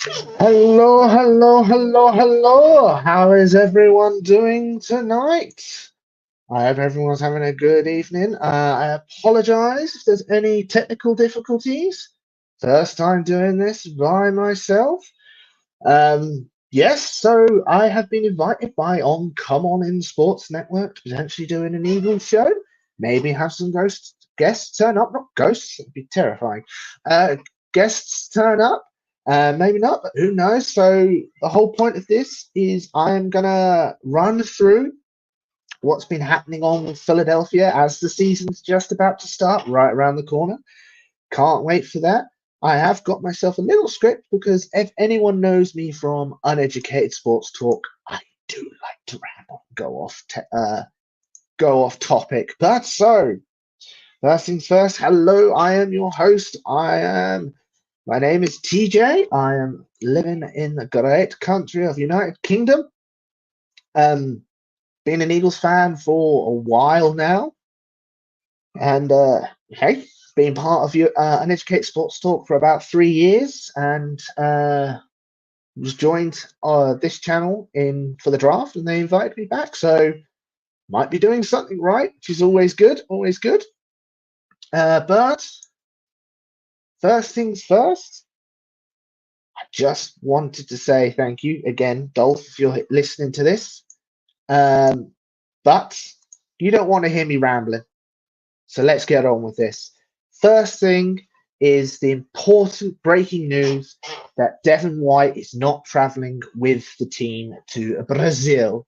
Hello, hello, hello, hello. How is everyone doing tonight? I hope everyone's having a good evening. I apologize if there's any technical difficulties. First time doing this by myself. Yes, so I have been invited by on Come On In Sports Network to potentially doing an Eagles show. Maybe have some guests turn up. Not ghosts, it'd be terrifying. Uh, Guests turn up. Maybe not, but who knows? So the whole point of this is I am gonna run through what's been happening on with Philadelphia as the season's just about to start, right around the corner. Can't wait for that. I have got myself a little script because if anyone knows me from uneducated sports talk, I do like to ramble, go off topic. But so, first things first. Hello, I am your host. My name is TJ. I am living in the great country of United Kingdom. Um, been an Eagles fan for a while now, and hey, been part of your uneducated sports talk for about 3 years, and was joined this channel in for the draft, and they invited me back. So might be doing something right, which is always good, always good. But first things first, I just wanted to say thank you again, Dolph, if you're listening to this. Um, but you don't want to hear me rambling, so let's get on with this. First thing is the important breaking news that Devin White is not traveling with the team to Brazil.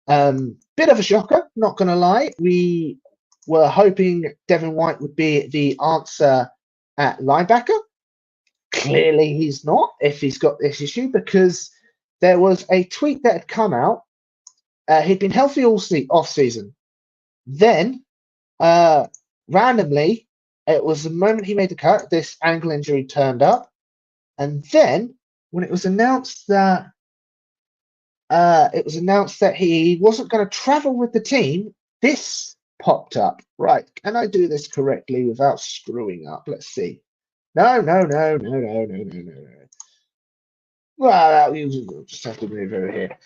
Bit of a shocker, not going to lie. We were hoping Devin White would be the answer at linebacker. Clearly, he's not if he's got this issue because there was a tweet that had come out. He'd been healthy all off season. Then, randomly, it was the moment he made the cut, this ankle injury turned up. And then, when it was announced that he wasn't going to travel with the team, this popped up. Right, can I do this correctly without screwing up? Let's see. No, no, no, no, no, no, no, no, no. Well, you just have to move over here.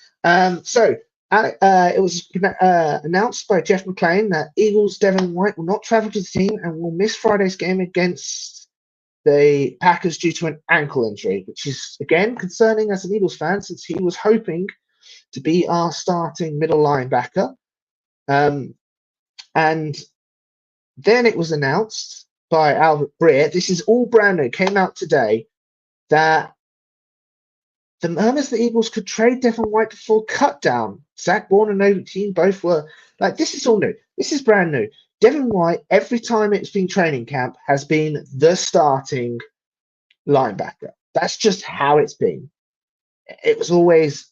So it was announced by Jeff McLean that Eagles Devin White will not travel to the team and will miss Friday's game against the Packers due to an ankle injury, which is again concerning as an Eagles fan since he was hoping to be our starting middle linebacker. Um, and then it was announced by Albert Breer. This is all brand new. Came out today that the murmurs the Eagles could trade Devin White before cut down. Zach Bourne and Novi Team both were like, this is all new. This is brand new. Devin White, every time it's been training camp, has been the starting linebacker. That's just how it's been. It was always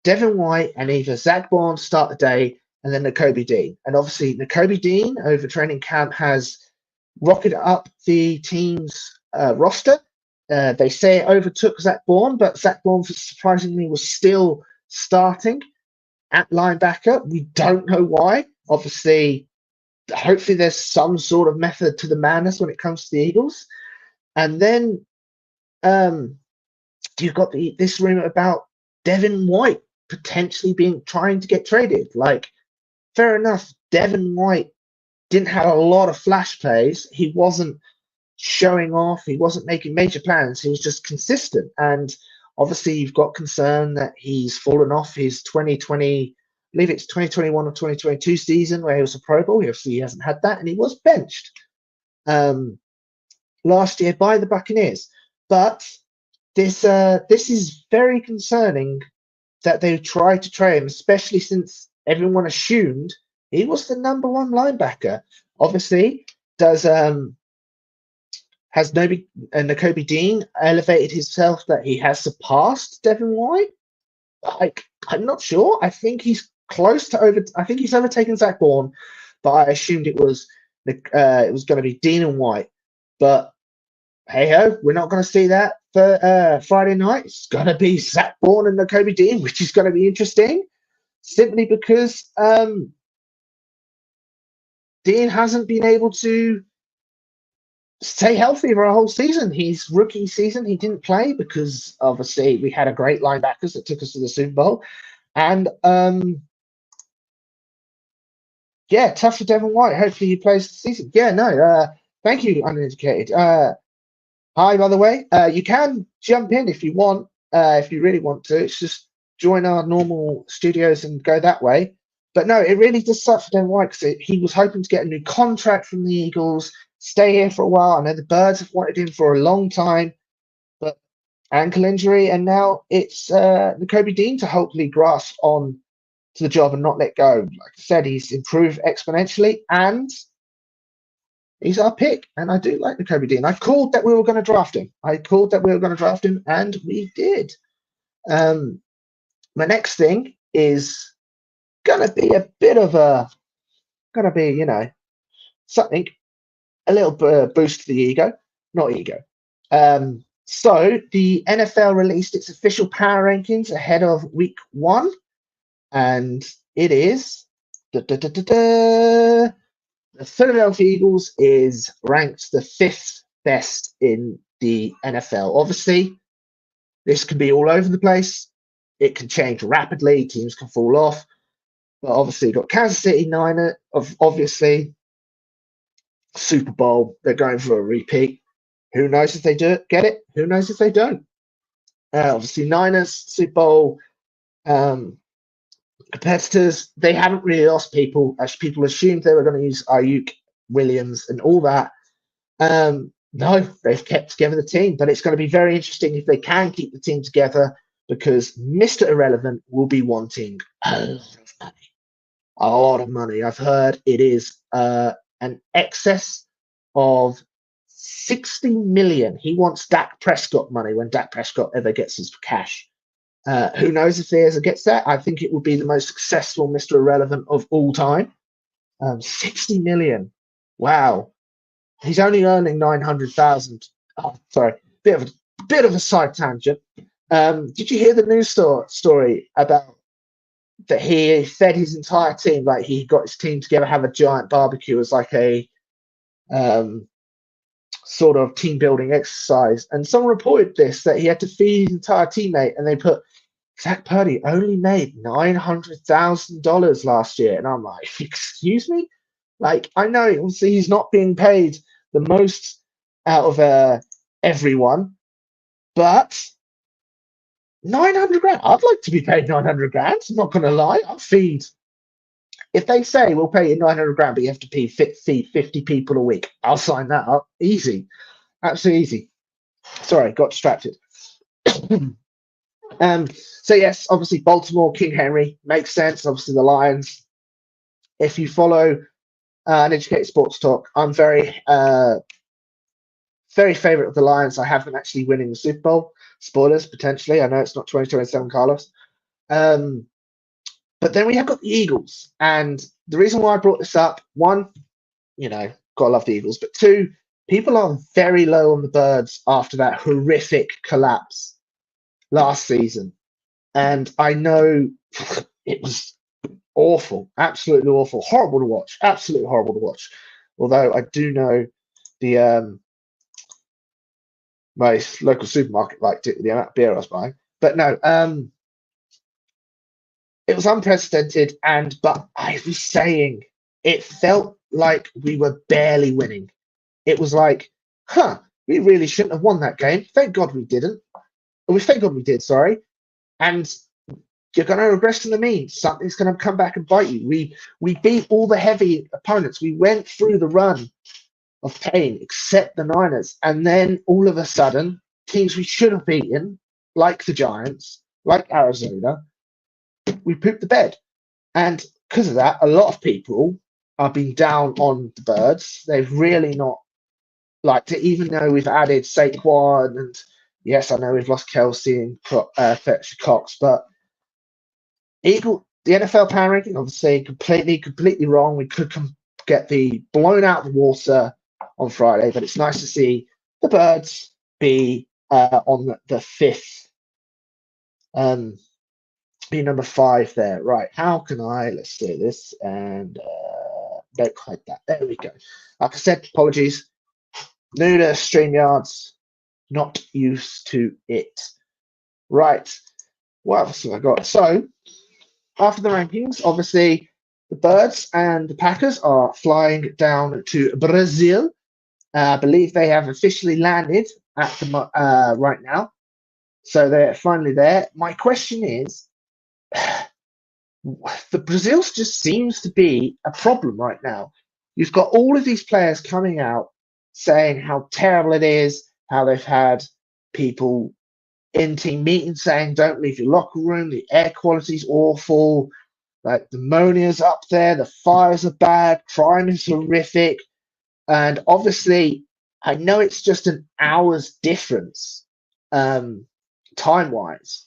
Devin White and either Zach Bourne start the day and then Nakobe Dean. And obviously, Nakobe Dean over training camp has rocketed up the team's roster. They say it overtook Zach Bourne, but Zach Bourne surprisingly was still starting at linebacker. We don't know why. Obviously, hopefully there's some sort of method to the madness when it comes to the Eagles. And then um, you've got this rumor about Devin White potentially being trying to get traded. Like, fair enough, Devin White didn't have a lot of flash plays. He wasn't showing off. He wasn't making major plans. He was just consistent. And obviously, you've got concern that he's fallen off his 2020, I believe it's 2021 or 2022 season where he was a Pro Bowl. Obviously, he hasn't had that, and he was benched last year by the Buccaneers. But this is very concerning that they tried to trade him, especially since everyone assumed he was the number one linebacker. Obviously, does has Nakobe Dean elevated himself that he has surpassed Devin White? I'm not sure. I think he's close to over. I think he's overtaken Zach Bourne, but I assumed it was going to be Dean and White. But hey ho, we're not going to see that for Friday night. It's going to be Zach Bourne and Nakobe Dean, which is going to be interesting. Simply because Dean hasn't been able to stay healthy for a whole season. His rookie season, he didn't play because obviously we had a great linebackers that took us to the Super Bowl. And yeah, tough for Devin White. Hopefully he plays the season. Yeah, no, thank you, Uneducated. Hi, by the way. You can jump in if you want, if you really want to. It's just join our normal studios and go that way. But no, it really does suck for Devin White because he was hoping to get a new contract from the Eagles, stay here for a while. I know the Birds have wanted him for a long time, but ankle injury, and now it's Nakobe Dean to hopefully grasp on to the job and not let go. Like I said, he's improved exponentially, and he's our pick. And I do like Nakobe Dean. I called that we were going to draft him. And we did. My next thing is gonna be a bit of a, something, a little boost to the ego, not ego. So the NFL released its official power rankings ahead of week 1, and it is the Philadelphia Eagles is ranked the 5th best in the NFL. Obviously, this can be all over the place. It can change rapidly. Teams can fall off. But obviously, you've got Kansas City Niner, obviously, Super Bowl. They're going for a repeat. Who knows if they get it? Who knows if they don't? Obviously, Niners, Super Bowl competitors, they haven't really lost people, as people assumed they were going to use Ayuk, Williams, and all that. No, they've kept together the team, but it's going to be very interesting if they can keep the team together, because Mr. Irrelevant will be wanting a lot of money. A lot of money. I've heard it is an excess of 60 million. He wants Dak Prescott money when Dak Prescott ever gets his cash. Who knows if he ever gets that? I think it would be the most successful Mr. Irrelevant of all time. 60 million. Wow. He's only earning 900,000. Oh, sorry, bit of a side tangent. Did you hear the news story about that he fed his entire team, like he got his team together, have a giant barbecue as like a sort of team building exercise, and someone reported this, that he had to feed his entire teammate, and they put Zach Purdy only made $900,000 last year, and I'm like, excuse me? Like, I know obviously he's not being paid the most out of everyone, but 900 grand. I'd like to be paid 900 grand. I'm not going to lie. I'll feed. If they say we'll pay you 900 grand, but you have to feed 50 people a week, I'll sign that up. Easy. Absolutely easy. Sorry, got distracted. So yes, obviously Baltimore, King Henry makes sense. Obviously the Lions. If you follow Uneducated Sports Talk, I'm very favorite of the Lions. I have them actually winning the Super Bowl. Spoilers, potentially. I know it's not 2027, Carlos. But then we have got the Eagles. And the reason why I brought this up, one, gotta love the Eagles. But two, people are very low on the Birds after that horrific collapse last season. And I know it was awful, absolutely awful, horrible to watch, absolutely horrible to watch. Although I do know the my local supermarket liked it, the amount of beer I was buying. But no, it was unprecedented, but I was saying it felt like we were barely winning. It was like, we really shouldn't have won that game. Thank God we didn't. Thank God we did, sorry. And you're going to regress to the mean. Something's going to come back and bite you. We beat all the heavy opponents. We went through the run of pain, except the Niners. And then all of a sudden, teams we should have beaten, like the Giants, like Arizona, we pooped the bed. And because of that, a lot of people are being down on the Birds. They've really not liked it, even though we've added Saquon, and yes, I know we've lost Kelsey and Fletcher Cox, but the NFL power ranking, obviously, completely wrong. We could get the blown out of the water on Friday, but it's nice to see the Birds be on the 5th, be number 5 there. Right, how can let's do this, and don't hide that. There we go. Like I said, apologies. New to StreamYards, not used to it. Right, what else have I got? So, after the rankings, obviously, the Birds and the Packers are flying down to Brazil. I believe they have officially landed at the right now. So they're finally there. My question is, the Brazil just seems to be a problem right now. You've got all of these players coming out saying how terrible it is, how they've had people in team meetings saying don't leave your locker room, the air quality's awful, like the ammonia's up there, the fires are bad, crime is horrific, and obviously I know it's just an hour's difference, time wise,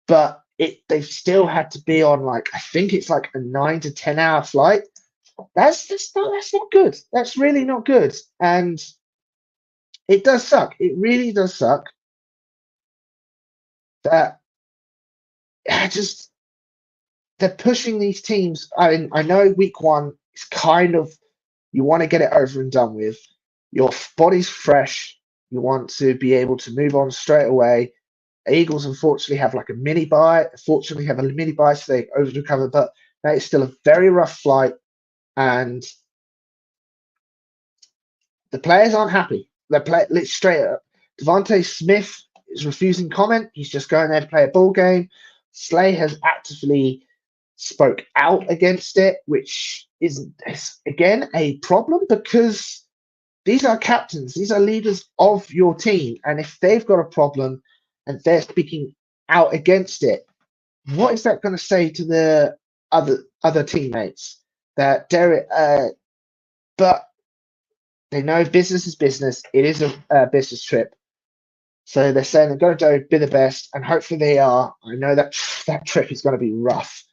but they've still had to be on, like, I think it's like a 9 to 10 hour flight. That's not good. That's really not good, and it does suck. It really does suck that just they're pushing these teams. I know week one is kind of, you want to get it over and done with. Your body's fresh. You want to be able to move on straight away. Eagles, unfortunately, have like a mini bye. Fortunately, have a mini bye, so they over recover. But that is still a very rough flight, and the players aren't happy. Let's straight up. Devontae Smith is refusing comment. He's just going there to play a ball game. Slay has actively spoke out against it, which is again a problem because these are captains, these are leaders of your team, and if they've got a problem and they're speaking out against it, what is that going to say to the other teammates? That Derek, but they know business is business. It is a business trip, so they're saying they're going to be the best, and hopefully they are. I know that trip is going to be rough.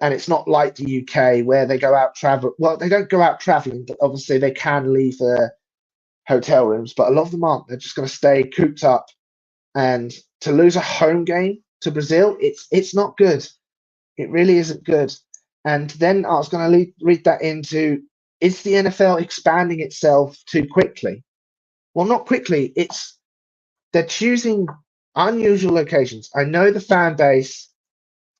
And it's not like the UK where they go out travel. Well, they don't go out traveling, but obviously they can leave their hotel rooms. But a lot of them aren't. They're just going to stay cooped up. And to lose a home game to Brazil, it's not good. It really isn't good. And then I was going to read that into, is the NFL expanding itself too quickly? Well, not quickly. They're choosing unusual locations. I know the fan base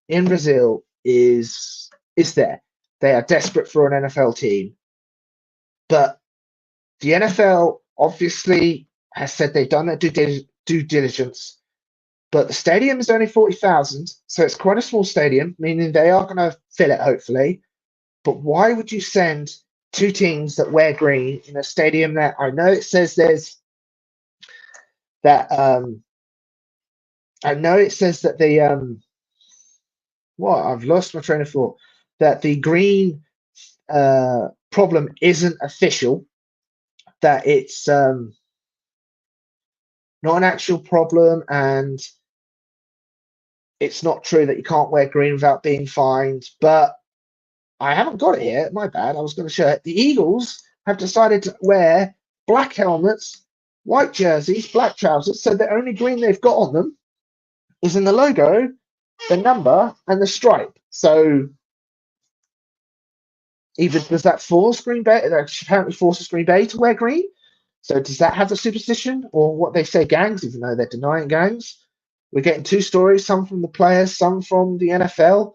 in Brazil is there. They are desperate for an NFL team. But the NFL obviously has said they've done their due diligence. But the stadium is only 40,000, so it's quite a small stadium, meaning they are going to fill it, hopefully. But why would you send two teams that wear green in a stadium that I know it says there's that I know it says that the what, I've lost my train of thought, that the green problem isn't official, that it's not an actual problem, and it's not true that you can't wear green without being fined. But I haven't got it here. My bad. I was going to show it. The Eagles have decided to wear black helmets, white jerseys, black trousers. So the only green they've got on them is in the logo, the number, and the stripe. So either does that force Green Bay? That apparently forces Green Bay to wear green. So does that have the superstition, or what they say gangs, even though they're denying gangs? We're getting two stories, some from the players, some from the NFL.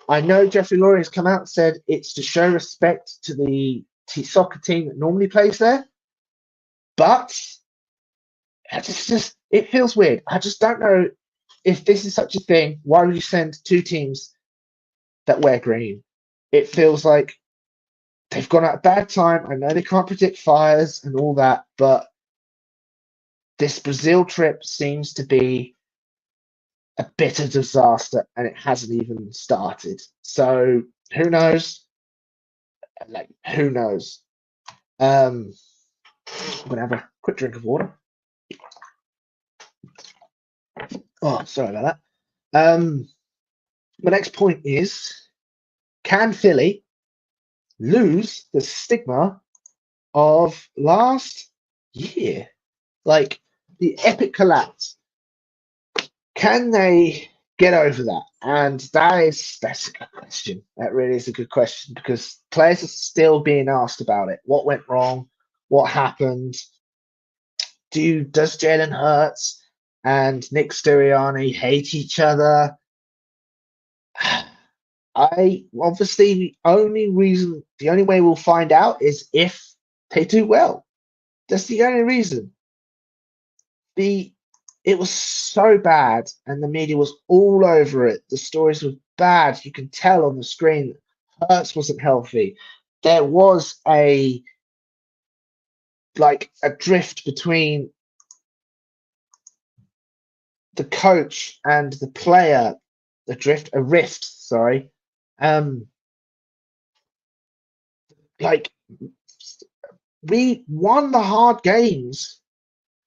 I know Jeffrey Lurie has come out and said it's to show respect to the soccer team that normally plays there. But it feels weird. I just don't know if this is such a thing. Why would you send two teams that wear green? It feels like they've gone at a bad time. I know they can't predict fires and all that, but this Brazil trip seems to be a bit of disaster, and it hasn't even started. So who knows? Like, who knows? I'm gonna have a quick drink of water. Oh, sorry about that. My next point is, can Philly lose the stigma of last year? Like the epic collapse. Can they get over that? And that's a good question. That really is a good question because players are still being asked about it. What went wrong? What happened? Does Jalen Hurts and Nick Sirianni hate each other? I obviously the only way we'll find out is if they do well. That's the only reason. It was so bad, and the media was all over it. The stories were bad. You can tell on the screen. Hurts wasn't healthy. There was a drift between the coach and the player. A rift. Sorry. Like we won the hard games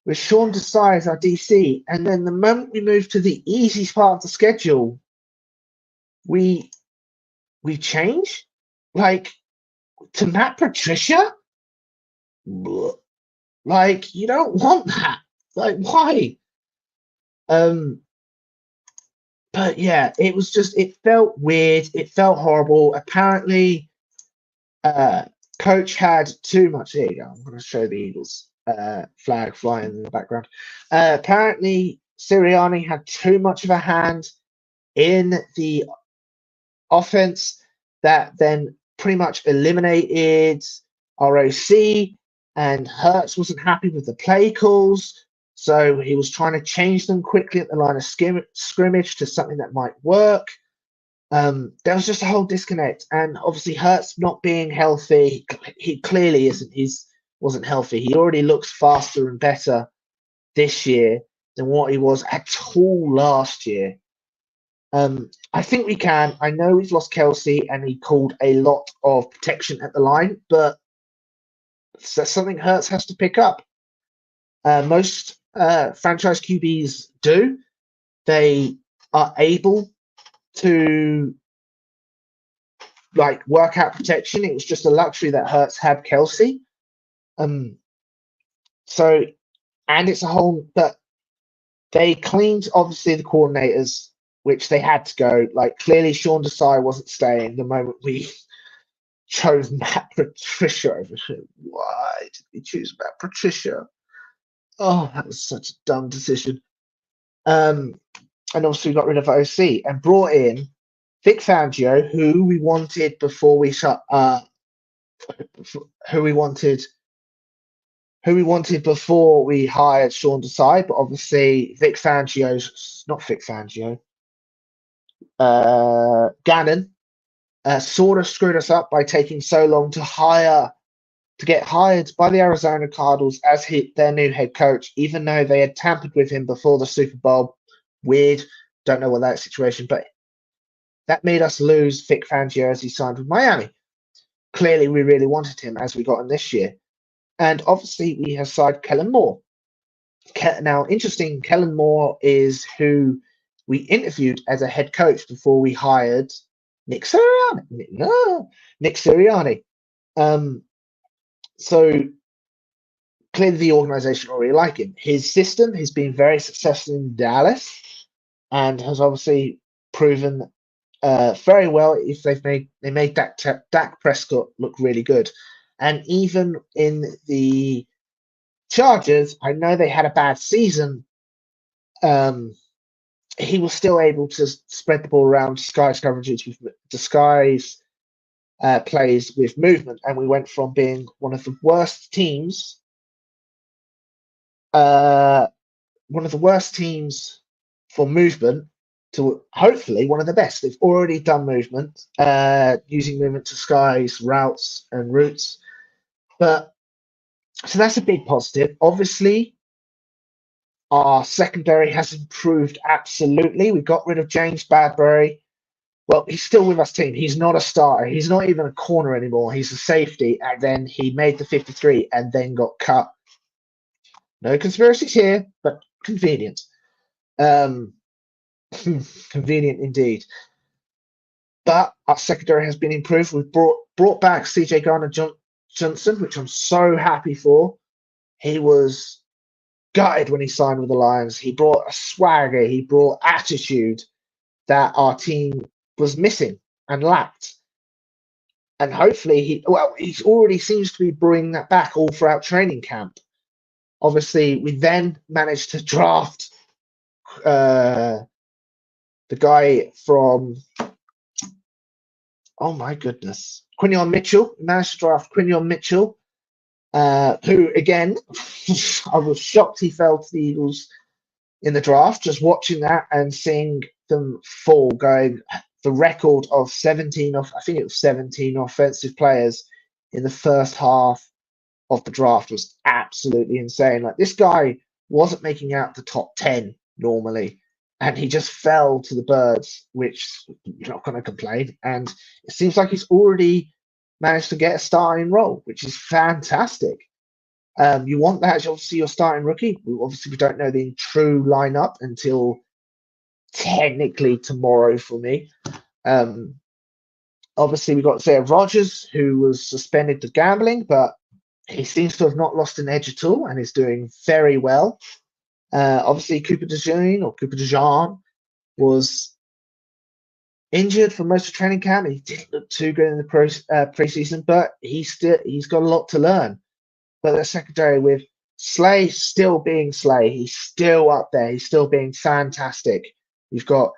with Sean Desai as our DC, and then the moment we moved to the easiest part of the schedule, we change to Matt Patricia. Like you don't want that. Like why? But yeah, it felt weird. It felt horrible. Apparently, coach had too much. There you go. I'm going to show the Eagles flag flying in the background. Apparently, Sirianni had too much of a hand in the offense that then pretty much eliminated ROC, and Hurts wasn't happy with the play calls. So he was trying to change them quickly at the line of scrimmage to something that might work. There was just a whole disconnect, and obviously Hurts not being healthy, he clearly isn't. Wasn't healthy. He already looks faster and better this year than what he was at all last year. I think we can. I know we've lost Kelce, and he called a lot of protection at the line, but that's something Hurts has to pick up. Most franchise QBs do. They are able to work out protection. It was just a luxury that Hurts had Kelce. So, and it's a whole, but they cleaned obviously the coordinators, which they had to go. Clearly Sean Desai wasn't staying the moment we chose Matt Patricia over him. Why did we choose Matt Patricia? Oh, that was such a dumb decision. And obviously we got rid of OC and brought in Vic Fangio, who we wanted before we shut who we wanted before we hired Sean Desai, but obviously Vic Fangio's not Vic Fangio. Gannon sort of screwed us up by taking so long to get hired by the Arizona Cardinals as their new head coach, even though they had tampered with him before the Super Bowl. Weird. Don't know what that situation, but that made us lose Vic Fangio as he signed with Miami. Clearly, we really wanted him as we got him this year. And obviously, we have signed Kellen Moore. Now, interesting, Kellen Moore is who we interviewed as a head coach before we hired Nick Sirianni. Nick Sirianni. So clearly the organization already like him. His system has been very successful in Dallas and has obviously proven very well. If they made Dak Prescott look really good, and even in the Chargers, I know they had a bad season. He was still able to spread the ball around, disguise coverages disguise plays with movement, and we went from being one of the worst teams, for movement to hopefully one of the best. They've already done movement, using movement to disguise routes and routes, so that's a big positive. Obviously, our secondary has improved absolutely. We got rid of James Bradbury. Well, he's still with us team. He's not a starter. He's not even a corner anymore. He's a safety. And then he made the 53 and then got cut. No conspiracies here, but convenient. Convenient indeed. But our secondary has been improved. We've brought back CJ Gardner-Johnson, which I'm so happy for. He was gutted when he signed with the Lions. He brought a swagger. He brought attitude. that our team was missing and lacked. And hopefully he already seems to be bringing that back all throughout training camp. Obviously, we then managed to draft the guy from, oh my goodness, Quinyon Mitchell. We managed to draft Quinyon Mitchell, who again, I was shocked he fell to the Eagles in the draft. Just watching that and seeing them fall, going the record of 17 of, I think it was 17 offensive players in the first half of the draft was absolutely insane. Like, this guy wasn't making out the top 10 normally, and he just fell to the birds, which you're not going to complain. And it seems like he's already managed to get a starting role, which is fantastic. You want that as obviously your starting rookie. Obviously, we don't know the true lineup until technically tomorrow for me. Obviously, we got Zaya Rogers, who was suspended to gambling, but he seems to have not lost an edge at all and is doing very well. Obviously, Cooper DeJean was injured for most of training camp. He didn't look too good in the preseason, but he's got a lot to learn. But the secondary with Slay still being Slay, he's still up there. He's still being fantastic. You've got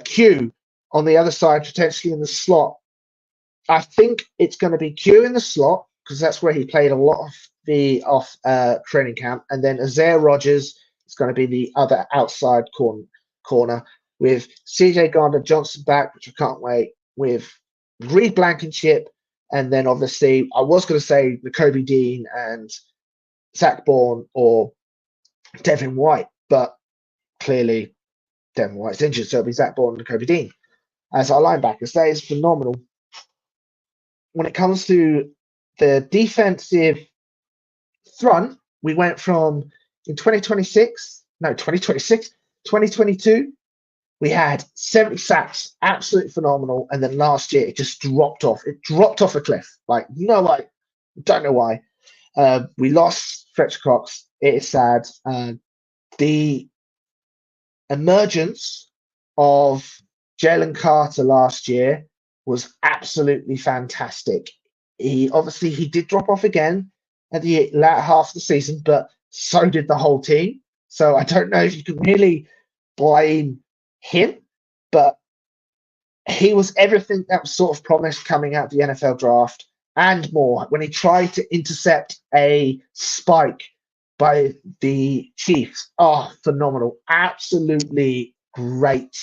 Q on the other side, potentially in the slot. I think it's going to be Q in the slot because that's where he played a lot of the training camp. And then Isaiah Rogers is going to be the other outside corner with CJ Gardner-Johnson back, which I can't wait, with Reed Blankenship. And then obviously, I was going to say Nakobe Dean and Zach Bourne or Devin White, but clearly Devin White's injured, so it'll be Zach Bourne and Nakobe Dean as our linebackers. That is phenomenal. When it comes to the defensive front, we went from in 2022, we had 70 sacks, absolutely phenomenal. And then last year, it just dropped off. It dropped off a cliff. Like, I don't know why. We lost Fletcher Cox. It is sad. The emergence of Jalen Carter last year was absolutely fantastic. He did drop off again at the latter half of the season, but so did the whole team. So I don't know if you can really blame him, but he was everything that was sort of promised coming out of the NFL draft and more. When he tried to intercept a spike by the Chiefs, phenomenal, absolutely great.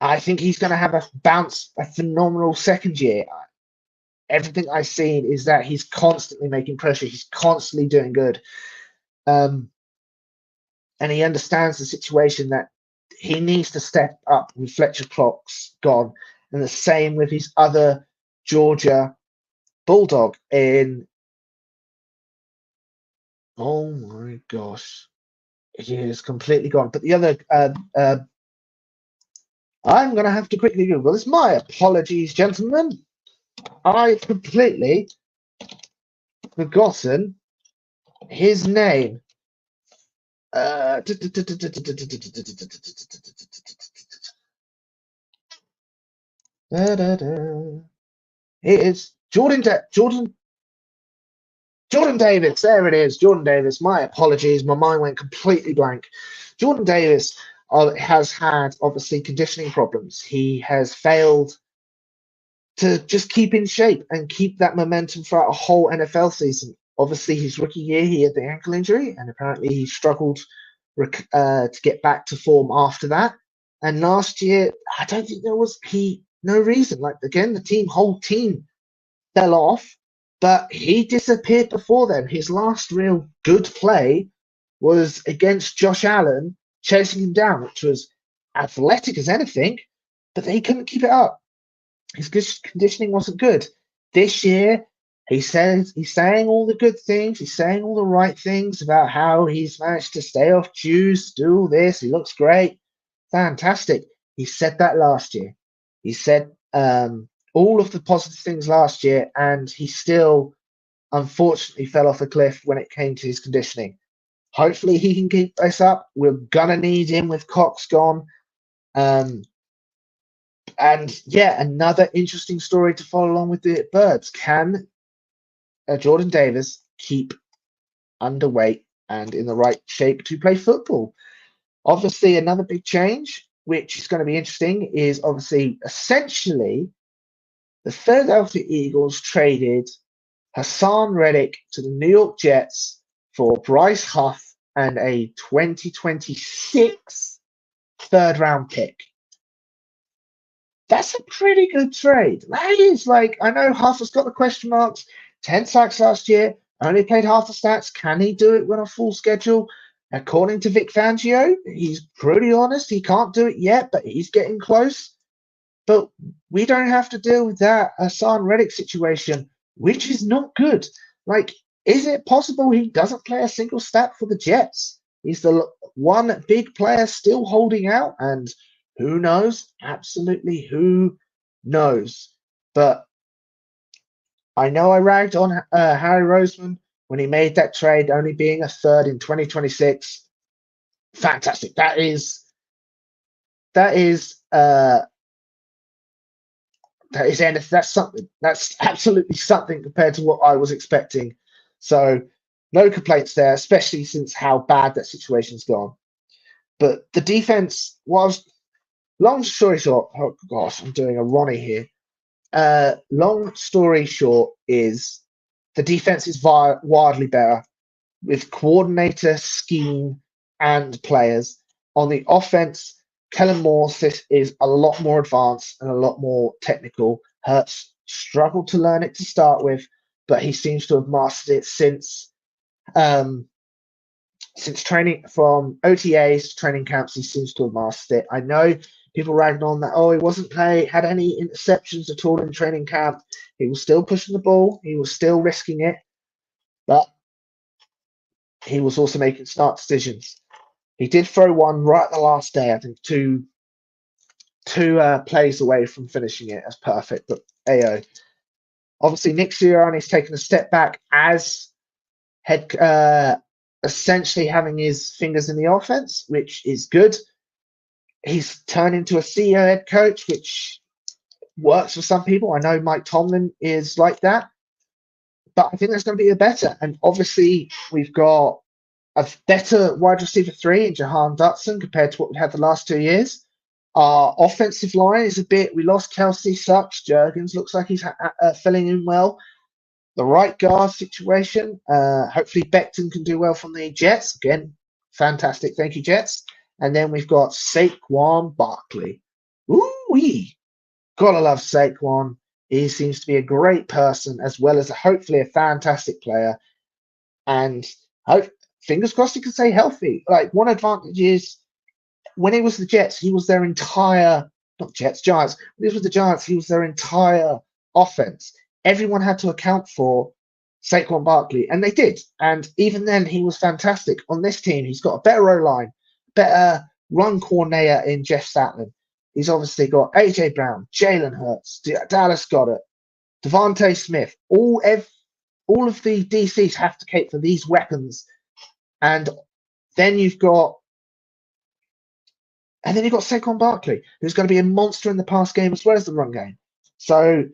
I think he's going to have a phenomenal second year. Everything I've seen is that he's constantly making pressure. He's constantly doing good. And he understands the situation that he needs to step up with Fletcher Cox gone. And the same with his other Georgia Bulldog in. Oh my gosh. He is completely gone. But the other, I'm going to have to quickly Google this. My apologies, gentlemen. I completely forgotten his name. It is Jordan Davis. There it is, Jordan Davis. My apologies, my mind went completely blank. Jordan Davis has had obviously conditioning problems. He has failed to just keep in shape and keep that momentum throughout a whole NFL season. Obviously, his rookie year, he had the ankle injury, and apparently he struggled to get back to form after that. And last year, I don't think there was no reason. Like, again, the whole team fell off, but he disappeared before then. His last real good play was against Josh Allen, chasing him down, which was athletic as anything, but he couldn't keep it up. His conditioning wasn't good. This year, he's saying all the good things. He's saying all the right things about how he's managed to stay off juice, do all this. He looks great. Fantastic. He said that last year. He said all of the positive things last year, and he still, unfortunately, fell off a cliff when it came to his conditioning. Hopefully he can keep this up. We're gonna need him with Cox gone. Um, and yeah, another interesting story to follow along with the Birds. Can Jordan Davis keep underweight and in the right shape to play football? Obviously, another big change, which is going to be interesting, is obviously essentially the Philadelphia Eagles traded Hassan Reddick to the New York Jets for Bryce Huff and a 2026 third round pick. That's a pretty good trade. That is like, I know Huff has got the question marks, 10 sacks last year, only played half the stats. Can he do it when on full schedule? According to Vic Fangio, he's pretty honest. He can't do it yet, but he's getting close. But we don't have to deal with that Hassan Reddick situation, which is not good. Like, is it possible he doesn't play a single stat for the Jets? He's the one big player still holding out, and who knows? Absolutely, who knows? But I know I ragged on Harry Roseman when he made that trade, only being a third in 2026. Fantastic. That is that's something. That's absolutely something compared to what I was expecting. So no complaints there, especially since how bad that situation's gone. But the defense was long story short. Oh gosh, I'm doing a Ronnie here. Long story short is the defense is wildly better with coordinator, scheme, and players. On the offense, Kellen Moore is a lot more advanced and a lot more technical. Hurts struggled to learn it to start with, but he seems to have mastered it um, since training from OTAs to training camps. He seems to have mastered it. I know people ragged on that. Oh, he wasn't had any interceptions at all in training camp. He was still pushing the ball. He was still risking it, but he was also making smart decisions. He did throw one right at the last day, I think two plays away from finishing it as perfect. But AO. Obviously, Nick Sirianni's taken a step back as head, essentially having his fingers in the offense, which is good. He's turned into a CEO head coach, which works for some people. I know Mike Tomlin is like that, but I think that's going to be a better. And obviously, we've got a better wide receiver three in Jahan Dotson compared to what we had the last 2 years. Our offensive line is a bit. We lost Kelsey, sucks. Jurgens looks like he's filling in well. The right guard situation. Hopefully, Becton can do well from the Jets. Again, fantastic. Thank you, Jets. And then we've got Saquon Barkley. Ooh-wee. Gotta love Saquon. He seems to be a great person as well as hopefully a fantastic player. And fingers crossed he can stay healthy. Like, one advantage is when he was the Jets, he was their entire, not Jets, Giants. When he was the Giants, he was their entire offense. Everyone had to account for Saquon Barkley, and they did. And even then, he was fantastic. On this team, he's got a better O-line, better run coordinator in Jeff Sattler. He's obviously got A.J. Brown, Jalen Hurts, Dallas Goedert, Devontae Smith. All of the DCs have to cater for these weapons. And then you've got Saquon Barkley, who's going to be a monster in the pass game as well as the run game. So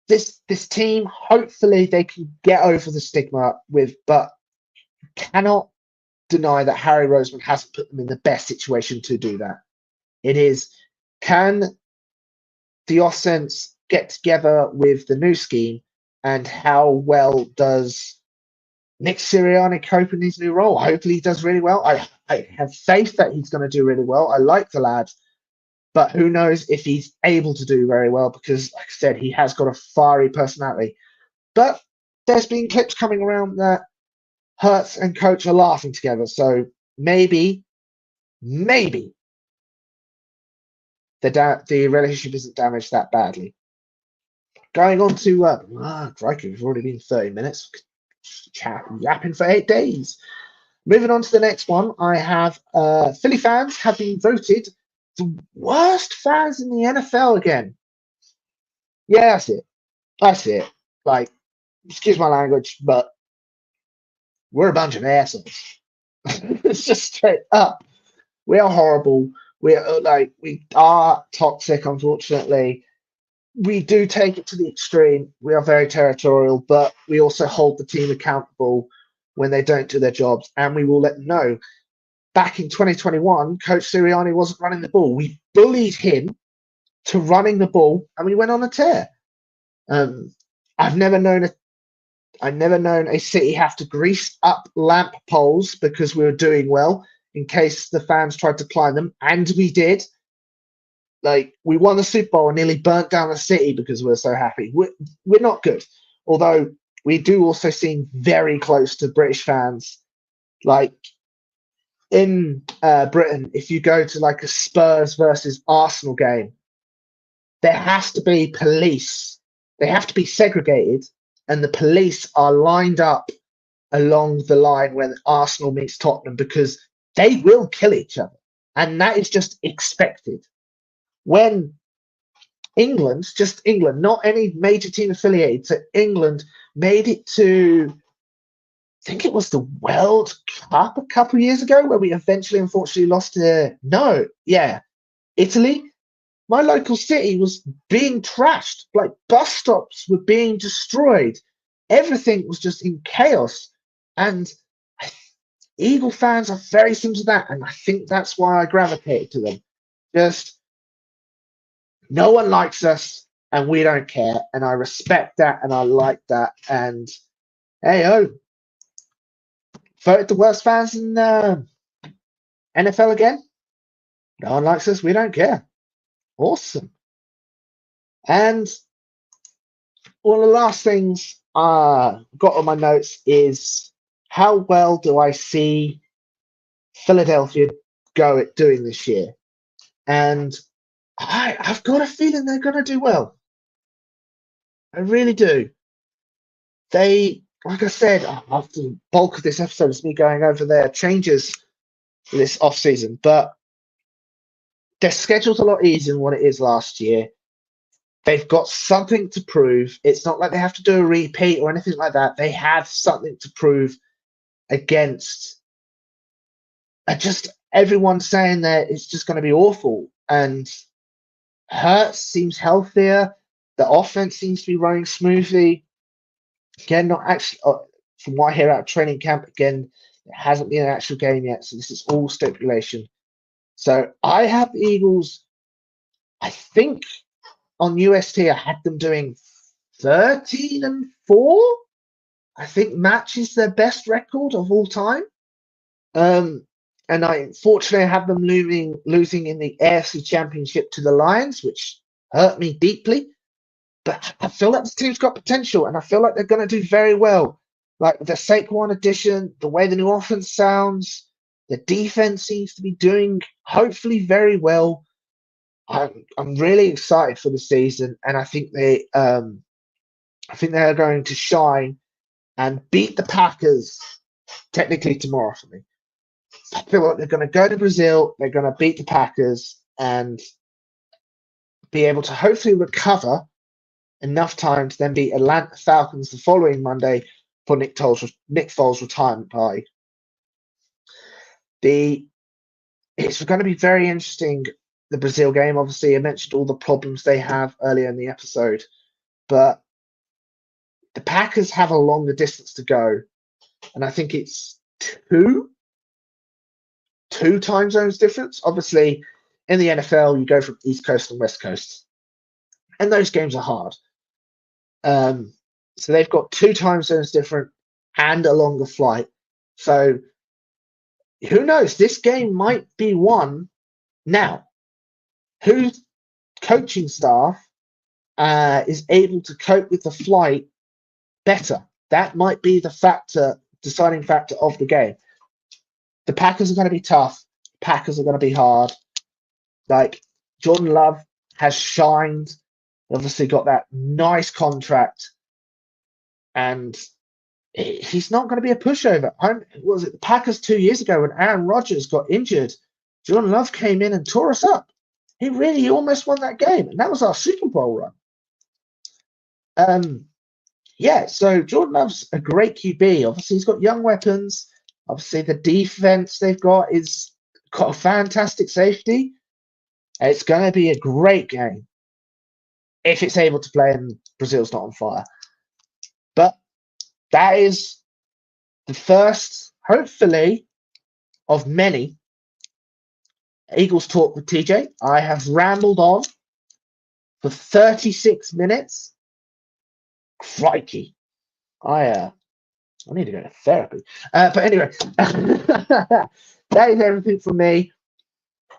this team, hopefully they can get over the stigma but cannot deny that Harry Roseman hasn't put them in the best situation to do that. It is, can the offense get together with the new scheme, and how well does Nick Sirianni cope in his new role? Hopefully he does really well. I have faith that he's going to do really well. I like the lad, but who knows if he's able to do very well because, like I said, he has got a fiery personality. But there's been clips coming around that Hurts and coach are laughing together. So maybe the relationship isn't damaged that badly. Going on to crikey, we've already been 30 minutes. Yapping for 8 days. Moving on to the next one, I have Philly fans have been voted the worst fans in the NFL again. Yeah, that's it. That's it. Like, excuse my language, but we're a bunch of assholes. It's just straight up. We are horrible. We are toxic, unfortunately. We do take it to the extreme. We are very territorial, but we also hold the team accountable when they don't do their jobs, and we will let them know. Back in 2021, Coach Sirianni wasn't running the ball. We bullied him to running the ball, and we went on a tear. Um, I've never known a city have to grease up lamp poles because we were doing well in case the fans tried to climb them, and we did. Like, we won the Super Bowl and nearly burnt down the city because we were so happy. We're not good, although we do also seem very close to British fans. Like in Britain, if you go to like a Spurs versus Arsenal game, there has to be police. They have to be segregated, and the police are lined up along the line when Arsenal meets Tottenham because they will kill each other, and that is just expected. When England, just England, not any major team affiliated to England, made it to, I think it was the World Cup a couple of years ago, where we eventually, unfortunately, lost to, no, yeah, Italy. My local city was being trashed. Like, bus stops were being destroyed. Everything was just in chaos. And Eagle fans are very similar to that. And I think that's why I gravitated to them. Just, no one likes us and we don't care. And I respect that and I like that. And hey, oh, voted the worst fans in NFL again. No one likes us. We don't care. Awesome. And one of the last things I got on my notes is how well do I see Philadelphia doing this year? And I've got a feeling they're going to do well. I really do. They, like I said, after the bulk of this episode is me going over their changes this off season, but their schedule's a lot easier than what it is last year. They've got something to prove. It's not like they have to do a repeat or anything like that. They have something to prove against just everyone saying that it's just going to be awful. And Hurts seems healthier. The offense seems to be running smoothly. Again, not actually, from what I hear out of training camp, again, it hasn't been an actual game yet. So this is all speculation. So I have the Eagles, I think on UST, I had them doing 13-4. I think matches their best record of all time. And I unfortunately have them losing in the AFC Championship to the Lions, which hurt me deeply. But I feel like this team's got potential, and I feel like they're going to do very well. Like the Saquon addition, the way the new offense sounds, the defense seems to be doing hopefully very well. I'm really excited for the season, and I think they are going to shine and beat the Packers technically tomorrow for me. I feel like they're going to go to Brazil, they're going to beat the Packers, and be able to hopefully recover enough time to then beat Atlanta Falcons the following Monday for Nick Foles' retirement party. It's going to be very interesting, the Brazil game. Obviously, I mentioned all the problems they have earlier in the episode, but the Packers have a longer distance to go, and I think it's two time zones difference. Obviously, in the NFL, you go from East Coast and West Coast, and those games are hard. So they've got 2 time zones different and a longer flight. So who knows? This game might be won now. Whose coaching staff is able to cope with the flight better? That might be the deciding factor of the game. The Packers are going to be tough. Packers are going to be hard. Like, Jordan Love has shined. Obviously got that nice contract. And he's not going to be a pushover. Was it the Packers 2 years ago when Aaron Rodgers got injured? Jordan Love came in and tore us up. He almost won that game. And that was our Super Bowl run. Yeah, so Jordan Love's a great QB. Obviously, he's got young weapons. Obviously, the defense they've got is got a fantastic safety. It's going to be a great game if it's able to play and Brazil's not on fire. But that is the first, hopefully, of many Eagles Talk with TJ. I have rambled on for 36 minutes. Crikey. I need to go to therapy. But anyway, that is everything from me.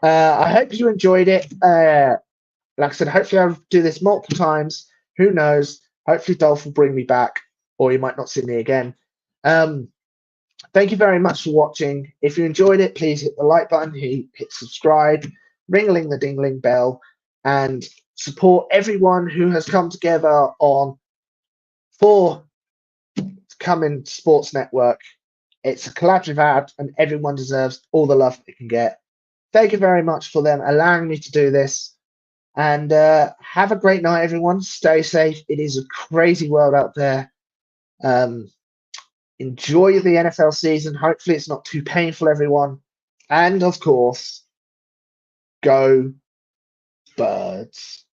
I hope you enjoyed it. Like I said, hopefully I'll do this multiple times. Who knows? Hopefully Dolph will bring me back, or you might not see me again. Thank you very much for watching. If you enjoyed it, please hit the like button, hit subscribe, ring-a-ling the ding-ling bell, and support everyone who has come together for Coming Sports Network. It's a collaborative ad, and everyone deserves all the love they can get. Thank you very much for them allowing me to do this. And have a great night, everyone. Stay safe. It is a crazy world out there. Enjoy the NFL season. Hopefully it's not too painful, everyone. And, of course, go Birds.